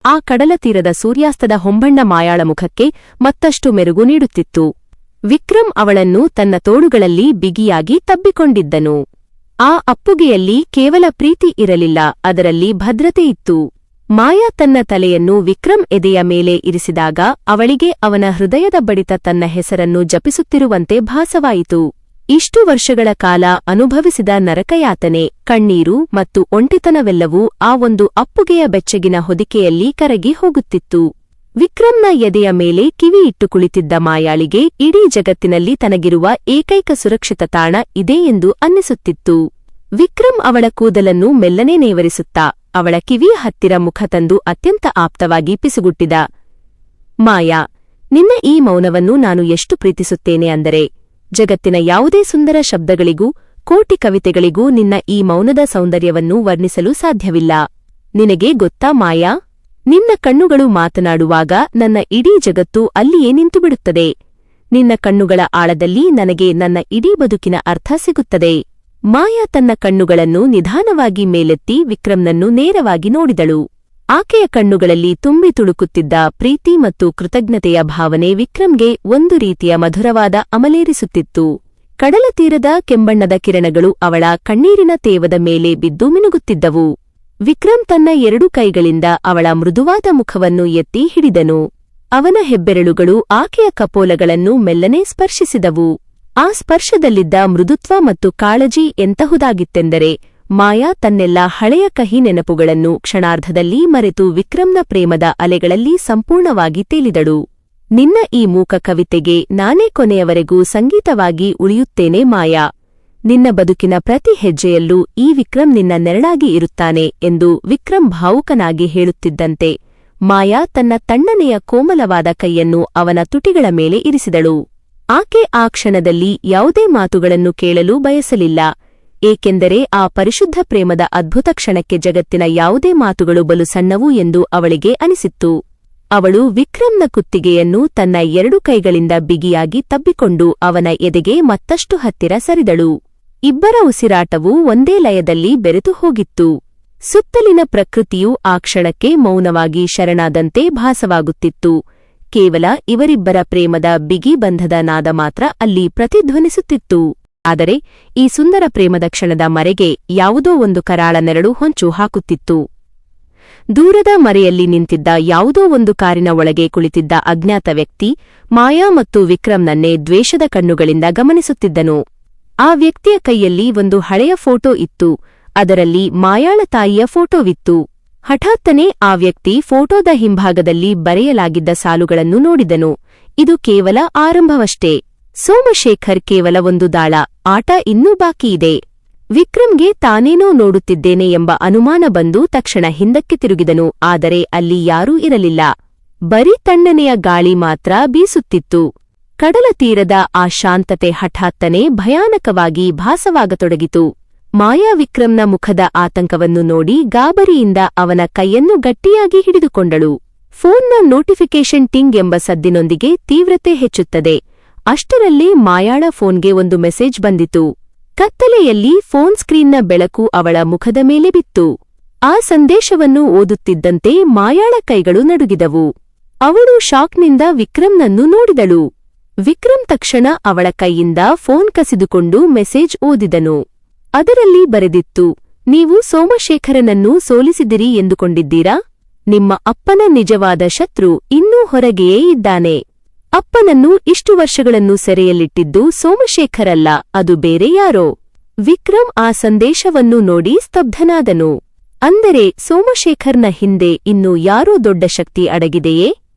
ಆ ಕಡಲತೀರದ ಸೂರ್ಯಾಸ್ತದ ಹೊಂಬಣ್ಣ ಮಾಯಾಳ ಮುಖಕ್ಕೆ ಮತ್ತಷ್ಟು ಮೆರುಗು ನೀಡುತ್ತಿತ್ತು. ವಿಕ್ರಮ್ ಅವಳನ್ನು ತನ್ನ ತೋಳುಗಳಲ್ಲಿ ಬಿಗಿಯಾಗಿ ತಬ್ಬಿಕೊಂಡಿದ್ದನು. ಆ ಅಪ್ಪುಗೆಯಲ್ಲಿ ಕೇವಲ ಪ್ರೀತಿ ಇರಲಿಲ್ಲ, ಅದರಲ್ಲಿ ಭದ್ರತೆ ಇತ್ತು. ಮಾಯಾ ತನ್ನ ತಲೆಯನ್ನು ವಿಕ್ರಮ್ ಎದೆಯ ಮೇಲೆ ಇರಿಸಿದಾಗ ಅವಳಿಗೆ ಅವನ ಹೃದಯದ ಬಡಿತ ತನ್ನ ಹೆಸರನ್ನು ಜಪಿಸುತ್ತಿರುವಂತೆ ಭಾಸವಾಯಿತು. ಇಷ್ಟು ವರ್ಷಗಳ ಕಾಲ ಅನುಭವಿಸಿದ ನರಕಯಾತನೆ, ಕಣ್ಣೀರು ಮತ್ತು ಒಂಟಿತನವೆಲ್ಲವೂ ಆ ಒಂದು ಅಪ್ಪುಗೆಯ ಬೆಚ್ಚಗಿನ ಹೊದಿಕೆಯಲ್ಲಿ ಕರಗಿ ಹೋಗುತ್ತಿತ್ತು. ವಿಕ್ರಮ್ನ ಎದೆಯ ಮೇಲೆ ಕಿವಿ ಇಟ್ಟು ಕುಳಿತಿದ್ದ ಮಾಯಾಳಿಗೆ ಇಡೀ ಜಗತ್ತಿನಲ್ಲಿ ತನಗಿರುವ ಏಕೈಕ ಸುರಕ್ಷಿತ ತಾಣ ಇದೆ ಎಂದು ಅನ್ನಿಸುತ್ತಿತ್ತು. ವಿಕ್ರಮ್ ಅವಳ ಕೂದಲನ್ನು ಮೆಲ್ಲನೆ ನೇವರಿಸುತ್ತಾ ಅವಳ ಕಿವಿಯ ಹತ್ತಿರ ಮುಖ ತಂದು ಅತ್ಯಂತ ಆಪ್ತವಾಗಿ ಪಿಸುಗುಟ್ಟಿದ. ಮಾಯಾ, ನಿನ್ನ ಈ ಮೌನವನ್ನು ನಾನು ಎಷ್ಟು ಪ್ರೀತಿಸುತ್ತೇನೆ ಅಂದರೆ, ಜಗತ್ತಿನ ಯಾವುದೇ ಸುಂದರ ಶಬ್ದಗಳಿಗೂ ಕೋಟಿ ಕವಿತೆಗಳಿಗೂ ನಿನ್ನ ಈ ಮೌನದ ಸೌಂದರ್ಯವನ್ನು ವರ್ಣಿಸಲು ಸಾಧ್ಯವಿಲ್ಲ. ನಿನಗೆ ಗೊತ್ತಾ ಮಾಯಾ, ನಿನ್ನ ಕಣ್ಣುಗಳು ಮಾತನಾಡುವಾಗ ನನ್ನ ಇಡೀ ಜಗತ್ತು ಅಲ್ಲಿಯೇ ನಿಂತುಬಿಡುತ್ತದೆ. ನಿನ್ನ ಕಣ್ಣುಗಳ ಆಳದಲ್ಲಿ ನನಗೆ ನನ್ನ ಇಡೀ ಬದುಕಿನ ಅರ್ಥ ಸಿಗುತ್ತದೆ. ಮಾಯಾ ತನ್ನ ಕಣ್ಣುಗಳನ್ನು ನಿಧಾನವಾಗಿ ಮೇಲೆತ್ತಿ ವಿಕ್ರಮ್ನನ್ನು ನೇರವಾಗಿ ನೋಡಿದಳು. ಆಕೆಯ ಕಣ್ಣುಗಳಲ್ಲಿ ತುಂಬಿ ತುಳುಕುತ್ತಿದ್ದ ಪ್ರೀತಿ ಮತ್ತು ಕೃತಜ್ಞತೆಯ ಭಾವನೆ ವಿಕ್ರಮ್ಗೆ ಒಂದು ರೀತಿಯ ಮಧುರವಾದ ಅಮಲೇರಿಸುತ್ತಿತ್ತು. ಕಡಲತೀರದ ಕೆಂಬಣ್ಣದ ಕಿರಣಗಳು ಅವಳ ಕಣ್ಣೀರಿನ ತೇವದ ಮೇಲೆ ಬಿದ್ದು ಮಿನುಗುತ್ತಿದ್ದವು. ವಿಕ್ರಮ್ ತನ್ನ 2 ಕೈಗಳಿಂದ ಅವಳ ಮೃದುವಾದ ಮುಖವನ್ನು ಎತ್ತಿ ಹಿಡಿದನು. ಅವನ ಹೆಬ್ಬೆರಳುಗಳು ಆಕೆಯ ಕಪೋಲಗಳನ್ನು ಮೆಲ್ಲನೆ ಸ್ಪರ್ಶಿಸಿದವು. ಆ ಸ್ಪರ್ಶದಲ್ಲಿದ್ದ ಮೃದುತ್ವ ಮತ್ತು ಕಾಳಜಿ ಎಂತಹುದಾಗಿತ್ತೆಂದರೆ, ಮಾಯಾ ತನ್ನೆಲ್ಲ ಹಳೆಯ ಕಹಿ ನೆನಪುಗಳನ್ನು ಕ್ಷಣಾರ್ಧದಲ್ಲಿ ಮರೆತು ವಿಕ್ರಮ್ನ ಪ್ರೇಮದ ಅಲೆಗಳಲ್ಲಿ ಸಂಪೂರ್ಣವಾಗಿ ತೇಲಿದಳು. ನಿನ್ನ ಈ ಮೂಕ ಕವಿತೆಗೆ ನಾನೇ ಕೊನೆಯವರೆಗೂ ಸಂಗೀತವಾಗಿ ಉಳಿಯುತ್ತೇನೆ ಮಾಯಾ. ನಿನ್ನ ಬದುಕಿನ ಪ್ರತಿ ಹೆಜ್ಜೆಯಲ್ಲೂ ಈ ವಿಕ್ರಮ್ ನಿನ್ನ ನೆರಳಾಗಿ ಇರುತ್ತಾನೆ ಎಂದು ವಿಕ್ರಮ್ ಭಾವುಕನಾಗಿ ಹೇಳುತ್ತಿದ್ದಂತೆ ಮಾಯಾ ತನ್ನ ತಣ್ಣನೆಯ ಕೋಮಲವಾದ ಕೈಯನ್ನು ಅವನ ತುಟಿಗಳ ಮೇಲೆ ಇರಿಸಿದಳು. ಆಕೆ ಆ ಕ್ಷಣದಲ್ಲಿ ಯಾವುದೇ ಮಾತುಗಳನ್ನು ಕೇಳಲು ಬಯಸಲಿಲ್ಲ, ಏಕೆಂದರೆ ಆ ಪರಿಶುದ್ಧ ಪ್ರೇಮದ ಅದ್ಭುತ ಕ್ಷಣಕ್ಕೆ ಜಗತ್ತಿನ ಯಾವುದೇ ಮಾತುಗಳು ಬಲು ಸಣ್ಣವು ಎಂದು ಅವಳಿಗೆ ಅನಿಸಿತ್ತು. ಅವಳು ವಿಕ್ರಮ್ನ ಕುತ್ತಿಗೆಯನ್ನು ತನ್ನ 2 ಕೈಗಳಿಂದ ಬಿಗಿಯಾಗಿ ತಬ್ಬಿಕೊಂಡು ಅವನ ಎದೆಗೆ ಮತ್ತಷ್ಟು ಹತ್ತಿರ ಸರಿದಳು. ಇಬ್ಬರ ಉಸಿರಾಟವೂ ಒಂದೇ ಲಯದಲ್ಲಿ ಬೆರೆತು ಹೋಗಿತ್ತು. ಸುತ್ತಲಿನ ಪ್ರಕೃತಿಯು ಆ ಕ್ಷಣಕ್ಕೆ ಮೌನವಾಗಿ ಶರಣಾದಂತೆ ಭಾಸವಾಗುತ್ತಿತ್ತು. ಕೇವಲ ಇವರಿಬ್ಬರ ಪ್ರೇಮದ ಬಿಗಿ ಬಂಧದ ನಾದ ಮಾತ್ರ ಅಲ್ಲಿ ಪ್ರತಿಧ್ವನಿಸುತ್ತಿತ್ತು. ಆದರೆ ಈ ಸುಂದರ ಪ್ರೇಮದ ಕ್ಷಣದ ಮರೆಗೆ ಯಾವುದೋ ಒಂದು ಕರಾಳ ನೆರಳು ಹೊಂಚು ಹಾಕುತ್ತಿತ್ತು. ದೂರದ ಮರೆಯಲ್ಲಿ ನಿಂತಿದ್ದ ಯಾವುದೋ ಒಂದು ಕಾರಿನ ಒಳಗೆ ಕುಳಿತಿದ್ದ ಅಜ್ಞಾತ ವ್ಯಕ್ತಿ ಮಾಯಾ ಮತ್ತು ವಿಕ್ರಮ್ನನ್ನೇ ದ್ವೇಷದ ಕಣ್ಣುಗಳಿಂದ ಗಮನಿಸುತ್ತಿದ್ದನು. ಆ ವ್ಯಕ್ತಿಯ ಕೈಯಲ್ಲಿ ಒಂದು ಹಳೆಯ ಫೋಟೋ ಇತ್ತು. ಅದರಲ್ಲಿ ಮಾಯಾಳ ತಾಯಿಯ ಫೋಟೋವಿತ್ತು. ಹಠಾತ್ತನೆ ಆ ವ್ಯಕ್ತಿ ಫೋಟೋದ ಹಿಂಭಾಗದಲ್ಲಿ ಬರೆಯಲಾಗಿದ್ದ ಸಾಲುಗಳನ್ನು ನೋಡಿದನು. ಇದು ಕೇವಲ ಆರಂಭವಷ್ಟೇ. ಸೋಮಶೇಖರ್ ಕೇವಲ ಒಂದು ದಾಳ, ಆಟ ಇನ್ನೂ ಬಾಕಿಯಿದೆ. ವಿಕ್ರಮ್ಗೆ ತಾನೇನೋ ನೋಡುತ್ತಿದ್ದೇನೆ ಎಂಬ ಅನುಮಾನ ಬಂದು ತಕ್ಷಣ ಹಿಂದಕ್ಕೆ ತಿರುಗಿದನು. ಆದರೆ ಅಲ್ಲಿ ಯಾರೂ ಇರಲಿಲ್ಲ. ಬರೀ ತಣ್ಣನೆಯ ಗಾಳಿ ಮಾತ್ರ ಬೀಸುತ್ತಿತ್ತು. ಕಡಲ ತೀರದ ಆ ಶಾಂತತೆ ಹಠಾತ್ತನೆ ಭಯಾನಕವಾಗಿ ಭಾಸವಾಗತೊಡಗಿತು. ಮಾಯಾ ವಿಕ್ರಮ್ನ ಮುಖದ ಆತಂಕವನ್ನು ನೋಡಿ ಗಾಬರಿಯಿಂದ ಅವನ ಕೈಯನ್ನು ಗಟ್ಟಿಯಾಗಿ ಹಿಡಿದುಕೊಂಡಳು. ಫೋನ್ನ ನೋಟಿಫಿಕೇಷನ್ ಟಿಂಗ್ ಎಂಬ ಸದ್ದಿನೊಂದಿಗೆ ತೀವ್ರತೆ ಹೆಚ್ಚುತ್ತದೆ. ಅಷ್ಟರಲ್ಲಿ ಮಾಯಾಳ ಫೋನ್ಗೆ ಒಂದು ಮೆಸೇಜ್ ಬಂದಿತು. ಕತ್ತಲೆಯಲ್ಲಿ ಫೋನ್ ಸ್ಕ್ರೀನ್ನ ಬೆಳಕು ಅವಳ ಮುಖದ ಮೇಲೆ ಬಿತ್ತು. ಆ ಸಂದೇಶವನ್ನು ಓದುತ್ತಿದ್ದಂತೆ ಮಾಯಾಳ ಕೈಗಳು ನಡುಗಿದವು. ಅವಳು ಶಾಕ್ನಿಂದ ವಿಕ್ರಮ್ನನ್ನು ನೋಡಿದಳು. ವಿಕ್ರಮ್ ತಕ್ಷಣ ಅವಳ ಕೈಯಿಂದ ಫೋನ್ ಕಸಿದುಕೊಂಡು ಮೆಸೇಜ್ ಓದಿದನು. ಅದರಲ್ಲಿ ಬರೆದಿತ್ತು, ನೀವು ಸೋಮಶೇಖರನನ್ನು ಸೋಲಿಸಿದಿರಿ ಎಂದುಕೊಂಡಿದ್ದೀರಾ? ನಿಮ್ಮ ಅಪ್ಪನ ನಿಜವಾದ ಶತ್ರು ಇನ್ನೂ ಹೊರಗೆಯೇ ಇದ್ದಾನೆ. ಅಪ್ಪನನ್ನು ಇಷ್ಟು ವರ್ಷಗಳನ್ನು ಸೆರೆಯಲ್ಲಿಟ್ಟಿದ್ದು ಸೋಮಶೇಖರಲ್ಲ, ಅದು ಬೇರೆ ಯಾರೋ. ವಿಕ್ರಮ್ ಆ ಸಂದೇಶವನ್ನು ನೋಡಿ ಸ್ತಬ್ಧನಾದನು. ಅಂದರೆ ಸೋಮಶೇಖರ್ನ ಹಿಂದೆ ಇನ್ನು ಯಾರೋ ದೊಡ್ಡ ಶಕ್ತಿ ಅಡಗಿದೆಯೇ?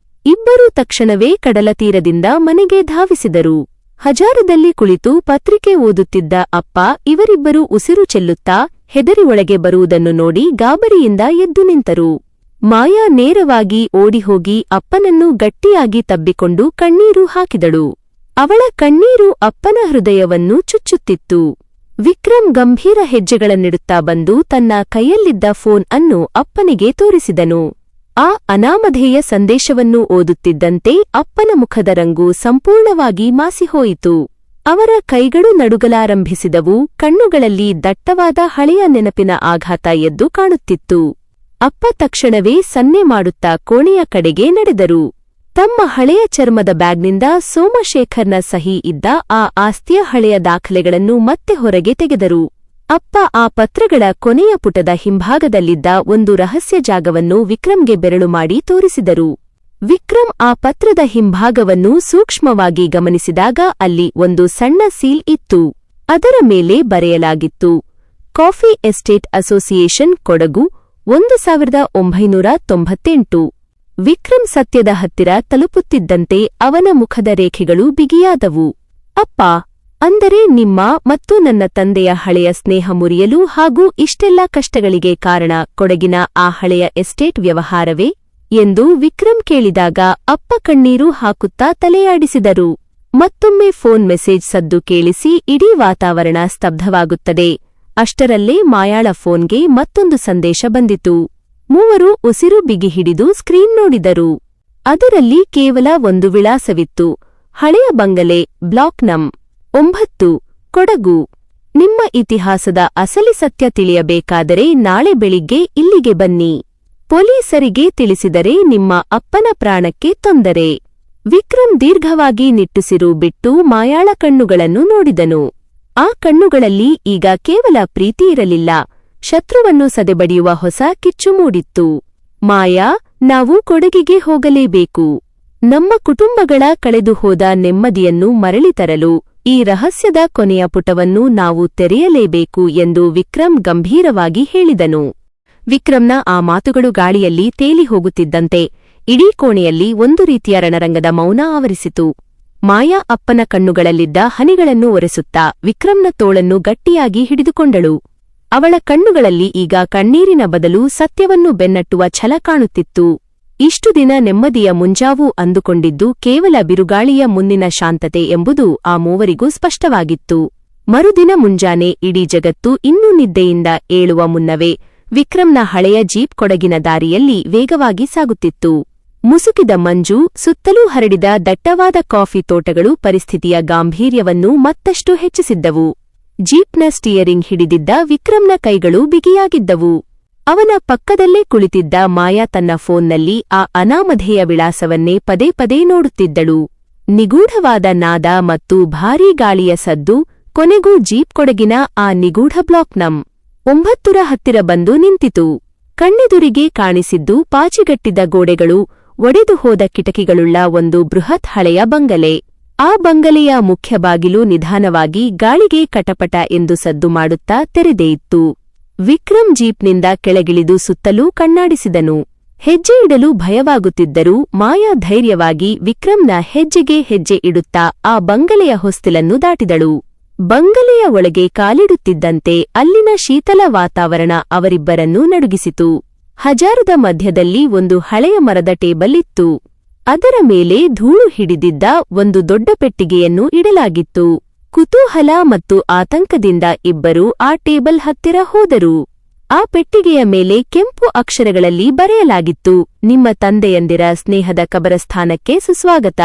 ಇಬ್ಬರೂ ತಕ್ಷಣವೇ ಕಡಲತೀರದಿಂದ ಮನೆಗೆ ಧಾವಿಸಿದರು. ಹಜಾರದಲ್ಲಿ ಕುಳಿತು ಪತ್ರಿಕೆ ಓದುತ್ತಿದ್ದ ಅಪ್ಪ ಇವರಿಬ್ಬರೂ ಉಸಿರು ಚೆಲ್ಲುತ್ತಾ ಹೆದರಿ ಒಳಗೆ ಬರುವುದನ್ನು ನೋಡಿ ಗಾಬರಿಯಿಂದ ಎದ್ದು ನಿಂತರು. ಮಾಯಾ ನೇರವಾಗಿ ಓಡಿಹೋಗಿ ಅಪ್ಪನನ್ನು ಗಟ್ಟಿಯಾಗಿ ತಬ್ಬಿಕೊಂಡು ಕಣ್ಣೀರು ಹಾಕಿದಳು. ಅವಳ ಕಣ್ಣೀರು ಅಪ್ಪನ ಹೃದಯವನ್ನು ಚುಚ್ಚುತ್ತಿತ್ತು. ವಿಕ್ರಮ್ ಗಂಭೀರ ಹೆಜ್ಜೆಗಳನ್ನಿಡುತ್ತಾ ಬಂದು ತನ್ನ ಕೈಯಲ್ಲಿದ್ದ ಫೋನ್ ಅನ್ನು ಅಪ್ಪನಿಗೆ ತೋರಿಸಿದನು. ಆ ಅನಾಮಧೇಯ ಸಂದೇಶವನ್ನು ಓದುತ್ತಿದ್ದಂತೆ ಅಪ್ಪನ ಮುಖದ ರಂಗು ಸಂಪೂರ್ಣವಾಗಿ ಮಾಸಿಹೋಯಿತು. ಅವರ ಕೈಗಳು ನಡುಗಲಾರಂಭಿಸಿದವು. ಕಣ್ಣುಗಳಲ್ಲಿ ದಟ್ಟವಾದ ಹಳೆಯ ನೆನಪಿನ ಆಘಾತ ಎದ್ದು ಕಾಣುತ್ತಿತ್ತು. ಅಪ್ಪ ತಕ್ಷಣವೇ ಸನ್ನೆ ಮಾಡುತ್ತಾ ಕೋಣೆಯ ಕಡೆಗೆ ನಡೆದರು. ತಮ್ಮ ಹಳೆಯ ಚರ್ಮದ ಬ್ಯಾಗ್ನಿಂದ ಸೋಮಶೇಖರ್ನ ಸಹಿ ಇದ್ದ ಆ ಆಸ್ತಿಯ ಹಳೆಯ ದಾಖಲೆಗಳನ್ನು ಮತ್ತೆ ಹೊರಗೆ ತೆಗೆದರು. ಅಪ್ಪ ಆ ಪತ್ರಗಳ ಕೊನೆಯ ಪುಟದ ಹಿಂಭಾಗದಲ್ಲಿದ್ದ ಒಂದು ರಹಸ್ಯ ಜಾಗವನ್ನು ವಿಕ್ರಮ್ಗೆ ಬೆರಳು ಮಾಡಿ ತೋರಿಸಿದರು. ವಿಕ್ರಮ್ ಆ ಪತ್ರದ ಹಿಂಭಾಗವನ್ನು ಸೂಕ್ಷ್ಮವಾಗಿ ಗಮನಿಸಿದಾಗ ಅಲ್ಲಿ ಒಂದು ಸಣ್ಣ ಸೀಲ್ ಇತ್ತು. ಅದರ ಮೇಲೆ ಬರೆಯಲಾಗಿತ್ತು, coffee estate association Kodagu 1998. Vikram ಸತ್ಯದ ಹತ್ತಿರ ತಲುಪುತ್ತಿದ್ದಂತೆ ಅವನ ಮುಖದ ರೇಖೆಗಳು ಬಿಗಿಯಾದವು. ಅಪ್ಪ, ಅಂದರೆ ನಿಮ್ಮ ಮತ್ತು ನನ್ನ ತಂದೆಯ ಹಳೆಯ ಸ್ನೇಹ ಮುರಿಯಲು ಹಾಗೂ ಇಷ್ಟೆಲ್ಲ ಕಷ್ಟಗಳಿಗೆ ಕಾರಣ ಕೊಡಗಿನ ಆ ಹಳೆಯ ಎಸ್ಟೇಟ್ ವ್ಯವಹಾರವೇ ಎಂದು ವಿಕ್ರಮ್ ಕೇಳಿದಾಗ ಅಪ್ಪ ಕಣ್ಣೀರು ಹಾಕುತ್ತಾ ತಲೆಯಾಡಿಸಿದರು. ಮತ್ತೊಮ್ಮೆ ಫೋನ್ ಮೆಸೇಜ್ ಸದ್ದು ಕೇಳಿಸಿ ಇಡೀ ವಾತಾವರಣ ಸ್ತಬ್ಧವಾಗುತ್ತದೆ. ಅಷ್ಟರಲ್ಲೇ ಮಾಯಾಳ ಫೋನ್ಗೆ ಮತ್ತೊಂದು ಸಂದೇಶ ಬಂದಿತು. ಮೂವರು ಉಸಿರು ಬಿಗಿ ಹಿಡಿದು ಸ್ಕ್ರೀನ್ ನೋಡಿದರು. ಅದರಲ್ಲಿ ಕೇವಲ ಒಂದು ವಿಳಾಸವಿತ್ತು, ಹಳೆಯ ಬಂಗಲೆ, ಬ್ಲಾಕ್ ನಂ. 9, ಕೊಡಗು. ನಿಮ್ಮ ಇತಿಹಾಸದ ಅಸಲಿ ಸತ್ಯ ತಿಳಿಯಬೇಕಾದರೆ ನಾಳೆ ಬೆಳಿಗ್ಗೆ ಇಲ್ಲಿಗೆ ಬನ್ನಿ. ಪೊಲೀಸರಿಗೆ ತಿಳಿಸಿದರೆ ನಿಮ್ಮ ಅಪ್ಪನ ಪ್ರಾಣಕ್ಕೆ ತೊಂದರೆ. ವಿಕ್ರಮ್ ದೀರ್ಘವಾಗಿ ನಿಟ್ಟುಸಿರು ಬಿಟ್ಟು ಮಾಯಾಳ ಕಣ್ಣುಗಳನ್ನು ನೋಡಿದನು. ಆ ಕಣ್ಣುಗಳಲ್ಲಿ ಈಗ ಕೇವಲ ಪ್ರೀತಿ ಇರಲಿಲ್ಲ, ಶತ್ರುವನ್ನು ಸದೆಬಡಿಯುವ ಹೊಸ ಕಿಚ್ಚು ಮೂಡಿತ್ತು. ಮಾಯಾ, ನಾವು ಕೊಡಗಿಗೆ ಹೋಗಲೇಬೇಕು. ನಮ್ಮ ಕುಟುಂಬಗಳ ಕಳೆದುಹೋದ ನೆಮ್ಮದಿಯನ್ನು ಮರಳಿ ತರಲು ಈ ರಹಸ್ಯದ ಕೊನೆಯ ಪುಟವನ್ನು ನಾವು ತೆರೆಯಲೇಬೇಕು ಎಂದು ವಿಕ್ರಮ್ ಗಂಭೀರವಾಗಿ ಹೇಳಿದನು. ವಿಕ್ರಮ್ನ ಆ ಮಾತುಗಳು ಗಾಳಿಯಲ್ಲಿ ತೇಲಿ ಹೋಗುತ್ತಿದ್ದಂತೆ ಇಡೀ ಕೋಣೆಯಲ್ಲಿ ಒಂದು ರೀತಿಯ ರಣರಂಗದ ಮೌನ ಆವರಿಸಿತು. ಮಾಯಾ ಅಪ್ಪನ ಕಣ್ಣುಗಳಲ್ಲಿದ್ದ ಹನಿಗಳನ್ನು ಒರೆಸುತ್ತಾ ವಿಕ್ರಮ್ನ ತೋಳನ್ನು ಗಟ್ಟಿಯಾಗಿ ಹಿಡಿದುಕೊಂಡಳು. ಅವಳ ಕಣ್ಣುಗಳಲ್ಲಿ ಈಗ ಕಣ್ಣೀರಿನ ಬದಲು ಸತ್ಯವನ್ನು ಬೆನ್ನಟ್ಟುವ ಛಲ ಕಾಣುತ್ತಿತ್ತು. ಇಷ್ಟು ದಿನ ನೆಮ್ಮದಿಯ ಮುಂಜಾವು ಅಂದುಕೊಂಡಿದ್ದು ಕೇವಲ ಬಿರುಗಾಳಿಯ ಮುಂದಿನ ಶಾಂತತೆ ಎಂಬುದು ಆ ಮೂವರಿಗೂ ಸ್ಪಷ್ಟವಾಗಿತ್ತು. ಮರುದಿನ ಮುಂಜಾನೆ ಇಡೀ ಜಗತ್ತು ಇನ್ನೂ ನಿದ್ದೆಯಿಂದ ಏಳುವ ಮುನ್ನವೇ ವಿಕ್ರಮ್ನ ಹಳೆಯ ಜೀಪ್ ಕೊಡಗಿನ ದಾರಿಯಲ್ಲಿ ವೇಗವಾಗಿ ಸಾಗುತ್ತಿತ್ತು. ಮುಸುಕಿದ ಮಂಜು, ಸುತ್ತಲೂ ಹರಡಿದ ದಟ್ಟವಾದ ಕಾಫಿ ತೋಟಗಳು ಪರಿಸ್ಥಿತಿಯ ಗಾಂಭೀರ್ಯವನ್ನು ಮತ್ತಷ್ಟು ಹೆಚ್ಚಿಸಿದ್ದವು. ಜೀಪ್ನ ಸ್ಟಿಯರಿಂಗ್ ಹಿಡಿದಿದ್ದ ವಿಕ್ರಮ್ನ ಕೈಗಳು ಬಿಗಿಯಾಗಿದ್ದವು. ಅವನ ಪಕ್ಕದಲ್ಲೇ ಕುಳಿತಿದ್ದ ಮಾಯಾ ತನ್ನ ಫೋನ್ನಲ್ಲಿ ಆ ಅನಾಮಧೇಯ ವಿಳಾಸವನ್ನೇ ಪದೇ ಪದೇ ನೋಡುತ್ತಿದ್ದಳು. ನಿಗೂಢವಾದ ನಾದ ಮತ್ತು ಭಾರೀ ಗಾಳಿಯ ಸದ್ದು ಕೊನೆಗೂ ಜೀಪ್ ಕೊಡಗಿನ ಆ ನಿಗೂಢ ಬ್ಲಾಕ್ ನಂ. 9 ಹತ್ತಿರ ಬಂದು ನಿಂತಿತು. ಕಣ್ಣೆದುರಿಗೆ ಕಾಣಿಸಿದ್ದು ಪಾಚಿಗಟ್ಟಿದ ಗೋಡೆಗಳು, ಒಡೆದು ಹೋದ ಕಿಟಕಿಗಳುಳ್ಳ ಒಂದು ಬೃಹತ್ ಹಳೆಯ ಬಂಗಲೆ. ಆ ಬಂಗಲೆಯ ಮುಖ್ಯ ಬಾಗಿಲು ನಿಧಾನವಾಗಿ ಗಾಳಿಗೆ ಕಟಪಟ ಎಂದು ಸದ್ದು ಮಾಡುತ್ತಾ ತೆರೆದೇ ಇತ್ತು. ವಿಕ್ರಮ್ ಜೀಪ್ನಿಂದ ಕೆಳಗಿಳಿದು ಸುತ್ತಲೂ ಕಣ್ಣಾಡಿಸಿದನು. ಹೆಜ್ಜೆ ಇಡಲು ಭಯವಾಗುತ್ತಿದ್ದರೂ ಮಾಯಾ ಧೈರ್ಯವಾಗಿ ವಿಕ್ರಮ್ನ ಹೆಜ್ಜೆಗೆ ಹೆಜ್ಜೆ ಇಡುತ್ತಾ ಆ ಬಂಗಲೆಯ ಹೊಸ್ತಿಲನ್ನು ದಾಟಿದಳು. ಬಂಗಲೆಯ ಒಳಗೆ ಕಾಲಿಡುತ್ತಿದ್ದಂತೆ ಅಲ್ಲಿನ ಶೀತಲ ವಾತಾವರಣ ಅವರಿಬ್ಬರನ್ನೂ ನಡುಗಿಸಿತು. ಹಜಾರದ ಮಧ್ಯದಲ್ಲಿ ಒಂದು ಹಳೆಯ ಮರದ ಟೇಬಲ್ ಇತ್ತು. ಅದರ ಮೇಲೆ ಧೂಳು ಹಿಡಿದಿದ್ದ ಒಂದು ದೊಡ್ಡ ಪೆಟ್ಟಿಗೆಯನ್ನು ಇಡಲಾಗಿತ್ತು. ಕುತೂಹಲ ಮತ್ತು ಆತಂಕದಿಂದ ಇಬ್ಬರೂ ಆ ಟೇಬಲ್ ಹತ್ತಿರ ಹೋದರು. ಆ ಪೆಟ್ಟಿಗೆಯ ಮೇಲೆ ಕೆಂಪು ಅಕ್ಷರಗಳಲ್ಲಿ ಬರೆಯಲಾಗಿತ್ತು, ನಿಮ್ಮ ತಂದೆಯಂದಿರ ಸ್ನೇಹದ ಕಬರಸ್ಥಾನಕ್ಕೆ ಸುಸ್ವಾಗತ.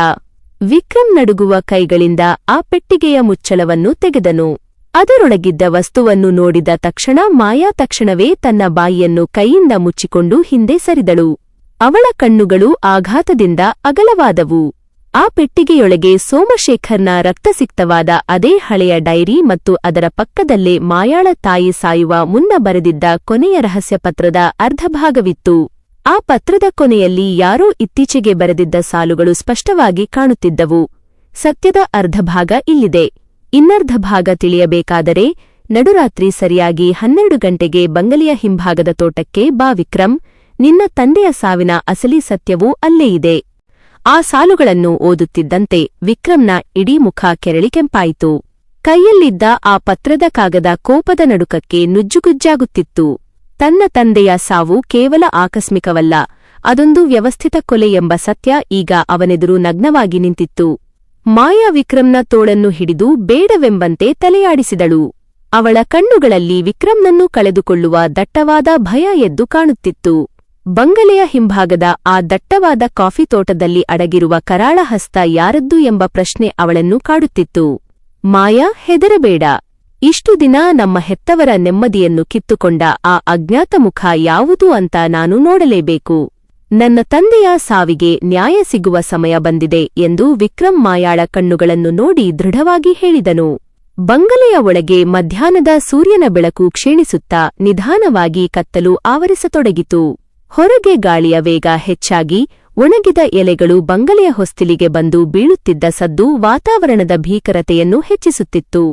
ವಿಕ್ರಮ್ ನಡುಗುವ ಕೈಗಳಿಂದ ಆ ಪೆಟ್ಟಿಗೆಯ ಮುಚ್ಚಳವನ್ನು ತೆಗೆದನು. ಅದರೊಳಗಿದ್ದ ವಸ್ತುವನ್ನು ನೋಡಿದ ತಕ್ಷಣ ಮಾಯಾ ತಕ್ಷಣವೇ ತನ್ನ ಬಾಯಿಯನ್ನು ಕೈಯಿಂದ ಮುಚ್ಚಿಕೊಂಡು ಹಿಂದೆ ಸರಿದಳು. ಅವಳ ಕಣ್ಣುಗಳು ಆಘಾತದಿಂದ ಅಗಲವಾದವು. ಆ ಪೆಟ್ಟಿಗೆಯೊಳಗೆ ಸೋಮಶೇಖರ್ನ ರಕ್ತಸಿಕ್ತವಾದ ಅದೇ ಹಳೆಯ ಡೈರಿ ಮತ್ತು ಅದರ ಪಕ್ಕದಲ್ಲೇ ಮಾಯಾಳ ತಾಯಿ ಸಾಯುವ ಮುನ್ನ ಬರೆದಿದ್ದ ಕೊನೆಯ ರಹಸ್ಯ ಪತ್ರದ ಅರ್ಧಭಾಗವಿತ್ತು. ಆ ಪತ್ರದ ಕೊನೆಯಲ್ಲಿ ಯಾರೋ ಇತ್ತೀಚೆಗೆ ಬರೆದಿದ್ದ ಸಾಲುಗಳು ಸ್ಪಷ್ಟವಾಗಿ ಕಾಣುತ್ತಿದ್ದವು. ಸತ್ಯದ ಅರ್ಧಭಾಗ ಇಲ್ಲಿದೆ. ಇನ್ನರ್ಧ ಭಾಗ ತಿಳಿಯಬೇಕಾದರೆ ನಡುರಾತ್ರಿ ಸರಿಯಾಗಿ 12 ಗಂಟೆಗೆ ಬಂಗಲೆಯ ಹಿಂಭಾಗದ ತೋಟಕ್ಕೆ ಬಾ ವಿಕ್ರಮ್. ನಿನ್ನ ತಂದೆಯ ಸಾವಿನ ಅಸಲಿ ಸತ್ಯವೂ ಅಲ್ಲೇ ಇದೆ. ಆ ಸಾಲುಗಳನ್ನು ಓದುತ್ತಿದ್ದಂತೆ ವಿಕ್ರಮ್ನ ಇಡೀ ಮುಖ ಕೆರಳಿ ಕೆಂಪಾಯಿತು. ಕೈಯಲ್ಲಿದ್ದ ಆ ಪತ್ರದ ಕಾಗದ ಕೋಪದ ನಡುಕಕ್ಕೆ ನುಜ್ಜುಗುಜ್ಜಾಗುತ್ತಿತ್ತು. ತನ್ನ ತಂದೆಯ ಸಾವು ಕೇವಲ ಆಕಸ್ಮಿಕವಲ್ಲ, ಅದೊಂದು ವ್ಯವಸ್ಥಿತ ಕೊಲೆ ಎಂಬ ಸತ್ಯ ಈಗ ಅವನೆದುರು ನಗ್ನವಾಗಿ ನಿಂತಿತ್ತು. ಮಾಯಾ ವಿಕ್ರಮ್ನ ತೋಳನ್ನು ಹಿಡಿದು ಬೇಡವೆಂಬಂತೆ ತಲೆಯಾಡಿಸಿದಳು. ಅವಳ ಕಣ್ಣುಗಳಲ್ಲಿ ವಿಕ್ರಮ್ನನ್ನು ಕಳೆದುಕೊಳ್ಳುವ ದಟ್ಟವಾದ ಭಯ ಎದ್ದು ಕಾಣುತ್ತಿತ್ತು. ಬಂಗಲೆಯ ಹಿಂಭಾಗದ ಆ ದಟ್ಟವಾದ ಕಾಫಿ ತೋಟದಲ್ಲಿ ಅಡಗಿರುವ ಕರಾಳ ಹಸ್ತ ಯಾರದ್ದು ಎಂಬ ಪ್ರಶ್ನೆ ಅವಳನ್ನು ಕಾಡುತ್ತಿತ್ತು. ಮಾಯಾ, ಹೆದರಬೇಡ. ಇಷ್ಟು ದಿನ ನಮ್ಮ ಹೆತ್ತವರ ನೆಮ್ಮದಿಯನ್ನು ಕಿತ್ತುಕೊಂಡ ಆ ಅಜ್ಞಾತ ಮುಖ ಯಾವುದು ಅಂತ ನಾನು ನೋಡಲೇಬೇಕು. ನನ್ನ ತಂದೆಯ ಸಾವಿಗೆ ನ್ಯಾಯ ಸಿಗುವ ಸಮಯ ಬಂದಿದೆ ಎಂದು ವಿಕ್ರಮ್ ಮಾಯಾಳ ಕಣ್ಣುಗಳನ್ನು ನೋಡಿ ದೃಢವಾಗಿ ಹೇಳಿದನು. ಬಂಗಲೆಯ ಒಳಗೆ ಮಧ್ಯಾಹ್ನದ ಸೂರ್ಯನ ಬೆಳಕು ಕ್ಷೀಣಿಸುತ್ತಾ ನಿಧಾನವಾಗಿ ಕತ್ತಲು ಆವರಿಸತೊಡಗಿತು. ಹೊರಗೆ ಗಾಳಿಯ ವೇಗ ಹೆಚ್ಚಾಗಿ ಒಣಗಿದ ಎಲೆಗಳು ಬಂಗಲೆಯ ಹೊಸ್ತಿಲಿಗೆ ಬಂದು ಬೀಳುತ್ತಿದ್ದ ಸದ್ದು ವಾತಾವರಣದ ಭೀಕರತೆಯನ್ನು ಹೆಚ್ಚಿಸುತ್ತಿತ್ತು.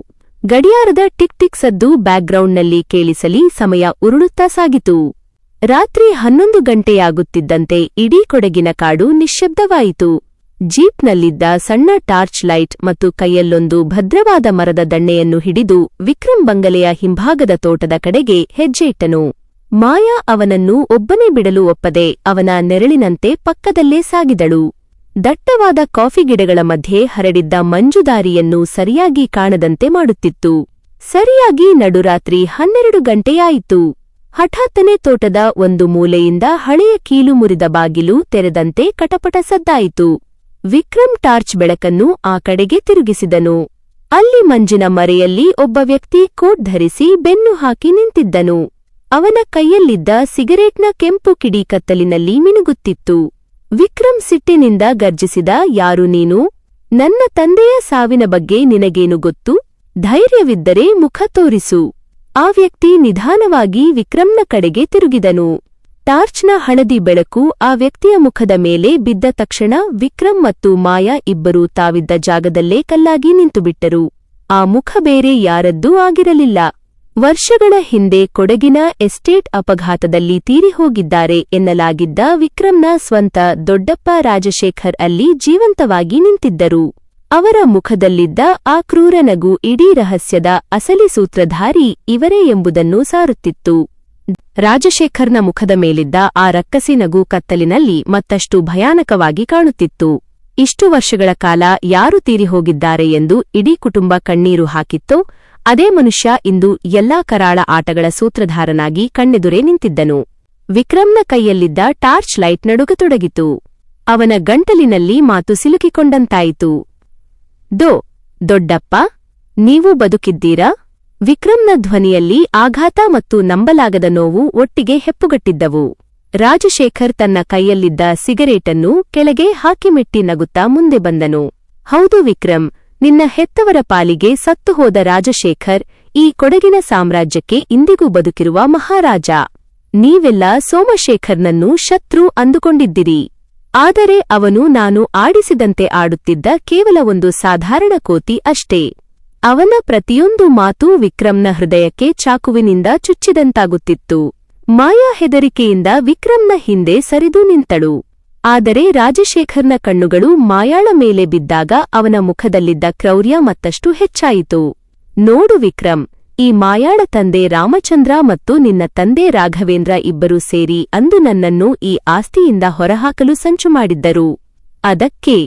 ಗಡಿಯಾರದ ಟಿಕ್ ಟಿಕ್ ಸದ್ದು ಬ್ಯಾಕ್ಗ್ರೌಂಡ್ನಲ್ಲಿ ಕೇಳಿಸಲಿ ಸಮಯ ಉರುಳುತ್ತಾ ಸಾಗಿತು. ರಾತ್ರಿ 11 ಗಂಟೆಯಾಗುತ್ತಿದ್ದಂತೆ ಇಡೀ ಕೊಡಗಿನ ಕಾಡು ನಿಶ್ಶಬ್ದವಾಯಿತು. ಜೀಪ್ನಲ್ಲಿದ್ದ ಸಣ್ಣ ಟಾರ್ಚ್ ಲೈಟ್ ಮತ್ತು ಕೈಯಲ್ಲೊಂದು ಭದ್ರವಾದ ಮರದ ದಣ್ಣೆಯನ್ನು ಹಿಡಿದು ವಿಕ್ರಮ್ ಬಂಗಲೆಯ ಹಿಂಭಾಗದ ತೋಟದ ಕಡೆಗೆ ಹೆಜ್ಜೆ ಇಟ್ಟನು. ಮಾಯಾ ಅವನನ್ನು ಒಬ್ಬನೇ ಬಿಡಲು ಒಪ್ಪದೆ ಅವನ ನೆರಳಿನಂತೆ ಪಕ್ಕದಲ್ಲೇ ಸಾಗಿದಳು. ದಟ್ಟವಾದ ಕಾಫಿ ಗಿಡಗಳ ಮಧ್ಯೆ ಹರಡಿದ್ದ ಮಂಜುದಾರಿಯನ್ನು ಸರಿಯಾಗಿ ಕಾಣದಂತೆ ಮಾಡುತ್ತಿತ್ತು. ಸರಿಯಾಗಿ ನಡುರಾತ್ರಿ 12 ಗಂಟೆಯಾಯಿತು. ಹಠಾತ್ತನೆ ತೋಟದ ಒಂದು ಮೂಲೆಯಿಂದ ಹಳೆಯ ಕೀಲು ಮುರಿದ ಬಾಗಿಲು ತೆರೆದಂತೆ ಕಟಪಟ ಸದ್ದಾಯಿತು. ವಿಕ್ರಮ್ ಟಾರ್ಚ್ ಬೆಳಕನ್ನು ಆ ಕಡೆಗೆ ತಿರುಗಿಸಿದನು. ಅಲ್ಲಿ ಮಂಜಿನ ಮರೆಯಲ್ಲಿ ಒಬ್ಬ ವ್ಯಕ್ತಿ ಕೋಟ್ ಧರಿಸಿ ಬೆನ್ನು ಹಾಕಿ ನಿಂತಿದ್ದನು. ಅವನ ಕೈಯಲ್ಲಿದ್ದ ಸಿಗರೇಟ್ನ ಕೆಂಪು ಕಿಡಿ ಕತ್ತಲಿನಲ್ಲಿ ಮಿನುಗುತ್ತಿತ್ತು. ವಿಕ್ರಮ್ ಸಿಟ್ಟಿನಿಂದ ಗರ್ಜಿಸಿದ, ಯಾರು ನೀನು? ನನ್ನ ತಂದೆಯ ಸಾವಿನ ಬಗ್ಗೆ ನಿನಗೇನು ಗೊತ್ತು? ಧೈರ್ಯವಿದ್ದರೆ ಮುಖ ತೋರಿಸು. ಆ ವ್ಯಕ್ತಿ ನಿಧಾನವಾಗಿ ವಿಕ್ರಮ್ನ ಕಡೆಗೆ ತಿರುಗಿದನು. ಟಾರ್ಚ್ನ ಹಳದಿ ಬೆಳಕು ಆ ವ್ಯಕ್ತಿಯ ಮುಖದ ಮೇಲೆ ಬಿದ್ದ ತಕ್ಷಣ ವಿಕ್ರಮ್ ಮತ್ತು ಮಾಯಾ ಇಬ್ಬರೂ ತಾವಿದ್ದ ಜಾಗದಲ್ಲೇ ಕಲ್ಲಾಗಿ ನಿಂತುಬಿಟ್ಟರು. ಆ ಮುಖ ಬೇರೆ ಯಾರದ್ದೂ ಆಗಿರಲಿಲ್ಲ. ವರ್ಷಗಳ ಹಿಂದೆ ಕೊಡಗಿನ ಎಸ್ಟೇಟ್ ಅಪಘಾತದಲ್ಲಿ ತೀರಿಹೋಗಿದ್ದಾರೆ ಎನ್ನಲಾಗಿದ್ದ ವಿಕ್ರಮ್ನ ಸ್ವಂತ ದೊಡ್ಡಪ್ಪ ರಾಜಶೇಖರ್ ಅಲ್ಲಿ ಜೀವಂತವಾಗಿ ನಿಂತಿದ್ದರು. ಅವರ ಮುಖದಲ್ಲಿದ್ದ ಆ ಕ್ರೂರ ನಗು ಇಡೀ ರಹಸ್ಯದ ಅಸಲಿ ಸೂತ್ರಧಾರಿ ಇವರೇ ಎಂಬುದನ್ನು ಸಾರುತ್ತಿತ್ತು. ರಾಜಶೇಖರ್ನ ಮುಖದ ಮೇಲಿದ್ದ ಆ ರಕ್ಕಸಿ ನಗು ಕತ್ತಲಿನಲ್ಲಿ ಮತ್ತಷ್ಟು ಭಯಾನಕವಾಗಿ ಕಾಣುತ್ತಿತ್ತು. ಇಷ್ಟು ವರ್ಷಗಳ ಕಾಲ ಯಾರು ತೀರಿಹೋಗಿದ್ದಾರೆ ಎಂದು ಇಡೀ ಕುಟುಂಬ ಕಣ್ಣೀರು ಹಾಕಿತ್ತೋ ಅದೇ ಮನುಷ್ಯ ಇಂದು ಎಲ್ಲಾ ಕರಾಳ ಆಟಗಳ ಸೂತ್ರಧಾರನಾಗಿ ಕಣ್ಣೆದುರೇ ನಿಂತಿದ್ದನು. ವಿಕ್ರಮ್ನ ಕೈಯಲ್ಲಿದ್ದ ಟಾರ್ಚ್ ಲೈಟ್ ನಡುಗತೊಡಗಿತು. ಅವನ ಗಂಟಲಿನಲ್ಲಿ ಮಾತು ಸಿಲುಕಿಕೊಂಡಂತಾಯಿತು. ದೊಡ್ಡಪ್ಪ, ನೀವು ಬದುಕಿದ್ದೀರಾ? ವಿಕ್ರಮ್ನ ಧ್ವನಿಯಲ್ಲಿ ಆಘಾತ ಮತ್ತು ನಂಬಲಾಗದ ನೋವು ಒಟ್ಟಿಗೆ ಹೆಪ್ಪುಗಟ್ಟಿದ್ದವು. ರಾಜಶೇಖರ್ ತನ್ನ ಕೈಯಲ್ಲಿದ್ದ ಸಿಗರೇಟನ್ನು ಕೆಳಗೆ ಹಾಕಿಮೆಟ್ಟಿ ನಗುತ್ತಾ ಮುಂದೆ ಬಂದನು. ಹೌದು ವಿಕ್ರಮ್, ನಿನ್ನ ಹೆತ್ತವರ ಪಾಲಿಗೆ ಸತ್ತುಹೋದ ರಾಜಶೇಖರ್ ಈ ಕೊಡಗಿನ ಸಾಮ್ರಾಜ್ಯಕ್ಕೆ ಇಂದಿಗೂ ಬದುಕಿರುವ ಮಹಾರಾಜ. ನೀವೆಲ್ಲ ಸೋಮಶೇಖರ್ನನ್ನು ಶತ್ರು ಅಂದುಕೊಂಡಿದ್ದಿರಿ. ಆದರೆ ಅವನು ನಾನು ಆಡಿಸಿದಂತೆ ಆಡುತ್ತಿದ್ದ ಕೇವಲ ಒಂದು ಸಾಧಾರಣ ಕೋತಿ ಅಷ್ಟೇ. ಅವನ ಪ್ರತಿಯೊಂದು ಮಾತೂ ವಿಕ್ರಮ್ನ ಹೃದಯಕ್ಕೆ ಚಾಕುವಿನಿಂದ ಚುಚ್ಚಿದಂತಾಗುತ್ತಿತ್ತು. ಮಾಯಾ ಹೆದರಿಕೆಯಿಂದ ವಿಕ್ರಮ್ನ ಹಿಂದೆ ಸರಿದು ನಿಂತಳು. ಆದರೆ ರಾಜಶೇಖರ್ನ ಕಣ್ಣುಗಳು ಮಾಯಾಳ ಮೇಲೆ ಬಿದ್ದಾಗ ಅವನ ಮುಖದಲ್ಲಿದ್ದ ಕ್ರೌರ್ಯ ಮತ್ತಷ್ಟು ಹೆಚ್ಚಾಯಿತು. ನೋಡು ವಿಕ್ರಮ್, ಈ ಮಾಯಾಳ ತಂದೆ ರಾಮಚಂದ್ರ ಮತ್ತು ನಿನ್ನ ತಂದೆ ರಾಘವೇಂದ್ರ ಇಬ್ಬರೂ ಸೇರಿ ಅಂದು ನನ್ನನ್ನು ಈ ಆಸ್ತಿಯಿಂದ ಹೊರಹಾಕಲು ಸಂಚು ಮಾಡಿದ್ದರು. ಅದಕ್ಕೆ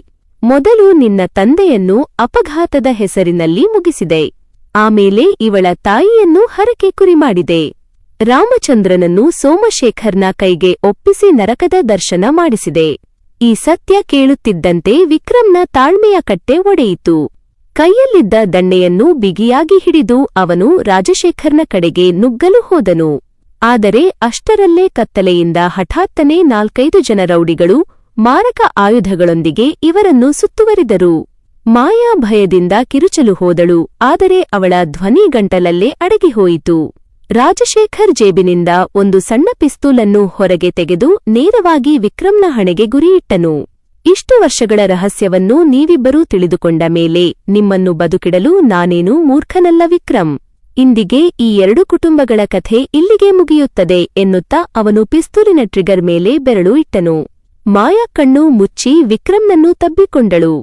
ಮೊದಲು ನಿನ್ನ ತಂದೆಯನ್ನು ಅಪಘಾತದ ಹೆಸರಿನಲ್ಲಿ ಮುಗಿಸಿದೆ. ಆಮೇಲೆ ಇವಳ ತಾಯಿಯನ್ನು ಹರಕೆ ಕುರಿಮಾಡಿದೆ. ರಾಮಚಂದ್ರನನ್ನು ಸೋಮಶೇಖರ್ನ ಕೈಗೆ ಒಪ್ಪಿಸಿ ನರಕದ ದರ್ಶನ ಮಾಡಿಸಿದೆ. ಈ ಸತ್ಯ ಕೇಳುತ್ತಿದ್ದಂತೆ ವಿಕ್ರಮ್ನ ತಾಳ್ಮೆಯ ಕಟ್ಟೆ ಒಡೆಯಿತು. ಕೈಯಲ್ಲಿದ್ದ ದಣ್ಣೆಯನ್ನು ಬಿಗಿಯಾಗಿ ಹಿಡಿದು ಅವನು ರಾಜಶೇಖರ್ನ ಕಡೆಗೆ ನುಗ್ಗಲು ಹೋದನು. ಆದರೆ ಅಷ್ಟರಲ್ಲೇ ಕತ್ತಲೆಯಿಂದ ಹಠಾತ್ತನೆ 4-5 ಜನ ರೌಡಿಗಳು ಮಾರಕ ಆಯುಧಗಳೊಂದಿಗೆ ಇವರನ್ನು ಸುತ್ತುವರಿದರು. ಮಾಯಾ ಭಯದಿಂದ ಕಿರುಚಲು ಹೋದಳು, ಆದರೆ ಅವಳ ಧ್ವನಿ ಗಂಟಲಲ್ಲೇ ಅಡಗಿಹೋಯಿತು. ರಾಜಶೇಖರ್ ಜೇಬಿನಿಂದ ಒಂದು ಸಣ್ಣ ಪಿಸ್ತೂಲನ್ನು ಹೊರಗೆ ತೆಗೆದು ನೇರವಾಗಿ ವಿಕ್ರಮ್ನ ಹಣೆಗೆ ಗುರಿಯಿಟ್ಟನು. ಇಷ್ಟು ವರ್ಷಗಳ ರಹಸ್ಯವನ್ನು ನೀವಿಬ್ಬರೂ ತಿಳಿದುಕೊಂಡ ಮೇಲೆ ನಿಮ್ಮನ್ನು ಬದುಕಿಡಲು ನಾನೇನೂ ಮೂರ್ಖನಲ್ಲ ವಿಕ್ರಮ್. ಇಂದಿಗೆ ಈ 2 ಕುಟುಂಬಗಳ ಕಥೆ ಇಲ್ಲಿಗೆ ಮುಗಿಯುತ್ತದೆ ಎನ್ನುತ್ತಾ ಅವನು ಪಿಸ್ತೂಲಿನ ಟ್ರಿಗರ್ ಮೇಲೆ ಬೆರಳು ಇಟ್ಟನು. ಮಾಯಾ ಕಣ್ಣು ಮುಚ್ಚಿ ವಿಕ್ರಮ್ನನ್ನು ತಬ್ಬಿಕೊಂಡಳು.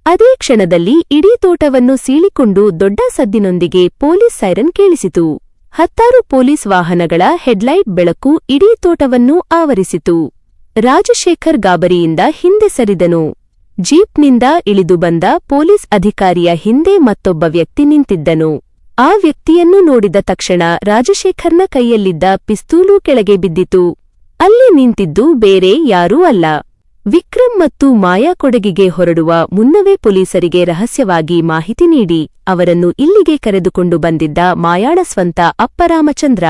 ಅದೇ ಕ್ಷಣದಲ್ಲಿ ಇಡೀ ತೋಟವನ್ನು ಸೀಳಿಕೊಂಡು ದೊಡ್ಡ ಸದ್ದಿನೊಂದಿಗೆ ಪೊಲೀಸ್ ಸೈರನ್ ಕೇಳಿಸಿತು. 10 ಪೊಲೀಸ್ ವಾಹನಗಳ ಹೆಡ್ಲೈಟ್ ಬೆಳಕು ಇಡೀ ತೋಟವನ್ನು ಆವರಿಸಿತು. ರಾಜಶೇಖರ್ ಗಾಬರಿಯಿಂದ ಹಿಂದೆ ಸರಿದನು. ಜೀಪ್ನಿಂದ ಇಳಿದು ಬಂದ ಪೊಲೀಸ್ ಅಧಿಕಾರಿಯ ಹಿಂದೆ ಮತ್ತೊಬ್ಬ ವ್ಯಕ್ತಿ ನಿಂತಿದ್ದನು. ಆ ವ್ಯಕ್ತಿಯನ್ನು ನೋಡಿದ ತಕ್ಷಣ ರಾಜಶೇಖರ್ನ ಕೈಯಲ್ಲಿದ್ದ ಪಿಸ್ತೂಲು ಕೆಳಗೆ ಬಿದ್ದಿತು. ಅಲ್ಲಿ ನಿಂತಿದ್ದು ಬೇರೆ ಯಾರೂ ಅಲ್ಲ, ವಿಕ್ರಮ್ ಮತ್ತು ಮಾಯಾ ಕೊಡಗಿಗೆ ಹೊರಡುವ ಮುನ್ನವೇ ಪೊಲೀಸರಿಗೆ ರಹಸ್ಯವಾಗಿ ಮಾಹಿತಿ ನೀಡಿ ಅವರನ್ನು ಇಲ್ಲಿಗೆ ಕರೆದುಕೊಂಡು ಬಂದಿದ್ದ ಮಾಯಾಳ ಸ್ವಂತ ಅಪ್ಪ ರಾಮಚಂದ್ರ.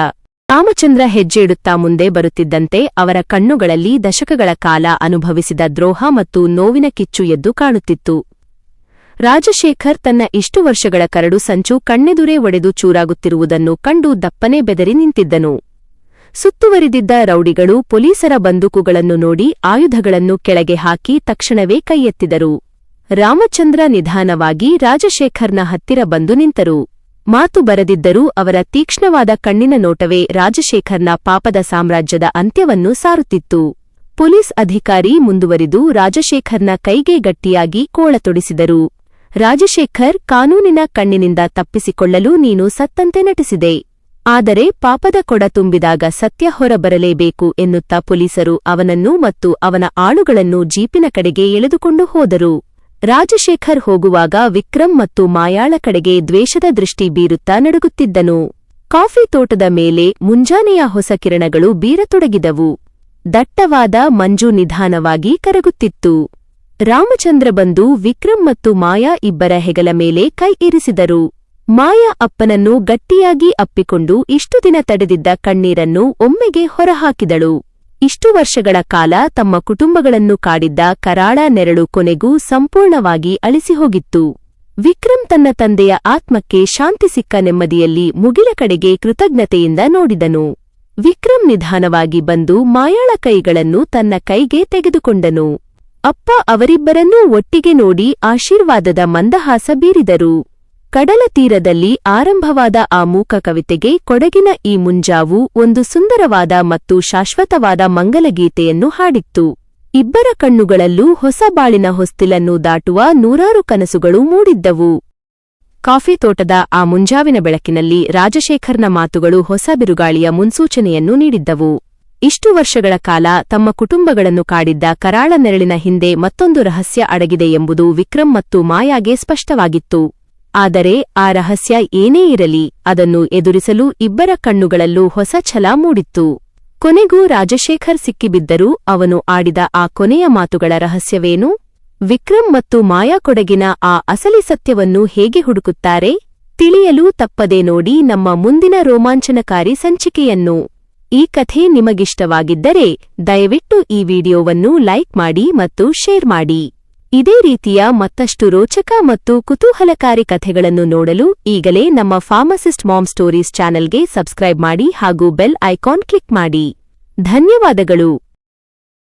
ರಾಮಚಂದ್ರ ಹೆಜ್ಜೆಯಿಡುತ್ತಾ ಮುಂದೆ ಬರುತ್ತಿದ್ದಂತೆ ಅವರ ಕಣ್ಣುಗಳಲ್ಲಿ ದಶಕಗಳ ಕಾಲ ಅನುಭವಿಸಿದ ದ್ರೋಹ ಮತ್ತು ನೋವಿನ ಕಿಚ್ಚು ಎದ್ದು ಕಾಣುತ್ತಿತ್ತು. ರಾಜಶೇಖರ್ ತನ್ನ ಇಷ್ಟು ವರ್ಷಗಳ ಕರಡು ಸಂಚು ಕಣ್ಣೆದುರೇ ಒಡೆದು ಚೂರಾಗುತ್ತಿರುವುದನ್ನು ಕಂಡು ದಪ್ಪನೆ ಬೆದರಿ ನಿಂತಿದ್ದನು. ಸುತ್ತುವರಿದಿದ್ದ ರೌಡಿಗಳು ಪೊಲೀಸರ ಬಂದೂಕುಗಳನ್ನು ನೋಡಿ ಆಯುಧಗಳನ್ನು ಕೆಳಗೆ ಹಾಕಿ ತಕ್ಷಣವೇ ಕೈಯೆತ್ತಿದರು. ರಾಮಚಂದ್ರ ನಿಧಾನವಾಗಿ ರಾಜಶೇಖರ್ನ ಹತ್ತಿರ ಬಂದು ನಿಂತರು. ಮಾತು ಬರದಿದ್ದರೂ ಅವರ ತೀಕ್ಷ್ಣವಾದ ಕಣ್ಣಿನ ನೋಟವೇ ರಾಜಶೇಖರ್ನ ಪಾಪದ ಸಾಮ್ರಾಜ್ಯದ ಅಂತ್ಯವನ್ನು ಸಾರುತ್ತಿತ್ತು. ಪೊಲೀಸ್ ಅಧಿಕಾರಿ ಮುಂದುವರಿದು ರಾಜಶೇಖರ್ನ ಕೈಗೆ ಗಟ್ಟಿಯಾಗಿ ಕೋಳತೊಡಿಸಿದರು. ರಾಜಶೇಖರ್, ಕಾನೂನಿನ ಕಣ್ಣಿನಿಂದ ತಪ್ಪಿಸಿಕೊಳ್ಳಲು ನೀನು ಸತ್ತಂತೆ ನಟಿಸಿದೆ. ಆದರೆ ಪಾಪದ ಕೊಡ ತುಂಬಿದಾಗ ಸತ್ಯ ಹೊರಬರಲೇಬೇಕು ಎನ್ನುತ್ತಾ ಪೊಲೀಸರು ಅವನನ್ನು ಮತ್ತು ಅವನ ಆಳುಗಳನ್ನು ಜೀಪಿನ ಕಡೆಗೆ ಎಳೆದುಕೊಂಡು ಹೋದರು. ರಾಜಶೇಖರ್ ಹೋಗುವಾಗ ವಿಕ್ರಮ್ ಮತ್ತು ಮಾಯಾಳ ಕಡೆಗೆ ದ್ವೇಷದ ದೃಷ್ಟಿ ಬೀರುತ್ತಾ ನಡುಗುತ್ತಿದ್ದನು. ಕಾಫಿ ತೋಟದ ಮೇಲೆ ಮುಂಜಾನೆಯ ಹೊಸ ಕಿರಣಗಳು ಬೀರತೊಡಗಿದವು. ದಟ್ಟವಾದ ಮಂಜು ನಿಧಾನವಾಗಿ ಕರಗುತ್ತಿತ್ತು. ರಾಮಚಂದ್ರ ಬಂದು ವಿಕ್ರಮ್ ಮತ್ತು ಮಾಯಾ ಇಬ್ಬರ ಹೆಗಲ ಮೇಲೆ ಕೈ ಇರಿಸಿದರು. ಮಾಯಾ ಅಪ್ಪನನ್ನು ಗಟ್ಟಿಯಾಗಿ ಅಪ್ಪಿಕೊಂಡು ಇಷ್ಟು ದಿನ ತಡೆದಿದ್ದ ಕಣ್ಣೀರನ್ನು ಒಮ್ಮೆಗೆ ಹೊರಹಾಕಿದಳು. ಇಷ್ಟು ವರ್ಷಗಳ ಕಾಲ ತಮ್ಮ ಕುಟುಂಬಗಳನ್ನು ಕಾಡಿದ್ದ ಕರಾಳ ನೆರಳು ಕೊನೆಗೂ ಸಂಪೂರ್ಣವಾಗಿ ಅಳಿಸಿಹೋಗಿತ್ತು. ವಿಕ್ರಮ್ ತನ್ನ ತಂದೆಯ ಆತ್ಮಕ್ಕೆ ಶಾಂತಿ ಸಿಕ್ಕ ನೆಮ್ಮದಿಯಲ್ಲಿ ಮುಗಿಲ ಕಡೆಗೆ ಕೃತಜ್ಞತೆಯಿಂದ ನೋಡಿದನು. ವಿಕ್ರಮ್ ನಿಧಾನವಾಗಿ ಬಂದು ಮಾಯಾಳ ಕೈಗಳನ್ನು ತನ್ನ ಕೈಗೆ ತೆಗೆದುಕೊಂಡನು. ಅಪ್ಪ ಅವರಿಬ್ಬರನ್ನೂ ಒಟ್ಟಿಗೆ ನೋಡಿ ಆಶೀರ್ವಾದದ ಮಂದಹಾಸ ಬೀರಿದರು. ಕಡಲ ತೀರದಲ್ಲಿ ಆರಂಭವಾದ ಆ ಮೂಕ ಕವಿತೆಗೆ ಕೊಡಗಿನ ಈ ಮುಂಜಾವು ಒಂದು ಸುಂದರವಾದ ಮತ್ತು ಶಾಶ್ವತವಾದ ಮಂಗಲಗೀತೆಯನ್ನು ಹಾಡಿತ್ತು. ಇಬ್ಬರ ಕಣ್ಣುಗಳಲ್ಲೂ ಹೊಸ ಬಾಳಿನ ಹೊಸ್ತಿಲನ್ನು ದಾಟುವ ನೂರಾರು ಕನಸುಗಳು ಮೂಡಿದ್ದವು. ಕಾಫಿ ತೋಟದ ಆ ಮುಂಜಾವಿನ ಬೆಳಕಿನಲ್ಲಿ ರಾಜಶೇಖರ್ನ ಮಾತುಗಳು ಹೊಸ ಬಿರುಗಾಳಿಯ ಮುನ್ಸೂಚನೆಯನ್ನು ನೀಡಿದ್ದವು. ಇಷ್ಟು ವರ್ಷಗಳ ಕಾಲ ತಮ್ಮ ಕುಟುಂಬಗಳನ್ನು ಕಾಡಿದ್ದ ಕರಾಳ ನೆರಳಿನ ಹಿಂದೆ ಮತ್ತೊಂದು ರಹಸ್ಯ ಅಡಗಿದೆ ಎಂಬುದು ವಿಕ್ರಮ್ ಮತ್ತು ಮಾಯಾಗೆ ಸ್ಪಷ್ಟವಾಗಿತ್ತು. ಆದರೆ ಆ ರಹಸ್ಯ ಏನೇ ಇರಲಿ ಅದನ್ನು ಎದುರಿಸಲು ಇಬ್ಬರ ಕಣ್ಣುಗಳಲ್ಲೂ ಹೊಸ ಛಲ ಮೂಡಿತ್ತು. ಕೊನೆಗೂ ರಾಜಶೇಖರ್ ಸಿಕ್ಕಿಬಿದ್ದರೂ ಅವನು ಆಡಿದ ಆ ಕೊನೆಯ ಮಾತುಗಳ ರಹಸ್ಯವೇನು? ವಿಕ್ರಮ್ ಮತ್ತು ಮಾಯಾ ಕೊಡಗಿನ ಆ ಅಸಲಿ ಸತ್ಯವನ್ನು ಹೇಗೆ ಹುಡುಕುತ್ತಾರೆ? ತಿಳಿಯಲು ತಪ್ಪದೆ ನೋಡಿ ನಮ್ಮ ಮುಂದಿನ ರೋಮಾಂಚನಕಾರಿ ಸಂಚಿಕೆಯನ್ನು. ಈ ಕಥೆ ನಿಮಗಿಷ್ಟವಾಗಿದ್ದರೆ ದಯವಿಟ್ಟು ಈ ವಿಡಿಯೋವನ್ನು ಲೈಕ್ ಮಾಡಿ ಮತ್ತು ಶೇರ್ ಮಾಡಿ. ಇದೇ ರೀತಿಯ ಮತ್ತಷ್ಟು ರೋಚಕ ಮತ್ತು ಕುತೂಹಲಕಾರಿ ಕಥೆಗಳನ್ನು ನೋಡಲು ಈಗಲೇ ನಮ್ಮ ಫಾರ್ಮಸಿಸ್ಟ್ ಮಾಮ್ ಸ್ಟೋರೀಸ್ ಚಾನೆಲ್ಗೆ ಸಬ್ಸ್ಕ್ರೈಬ್ ಮಾಡಿ ಹಾಗೂ ಬೆಲ್ ಐಕಾನ್ ಕ್ಲಿಕ್ ಮಾಡಿ. ಧನ್ಯವಾದಗಳು.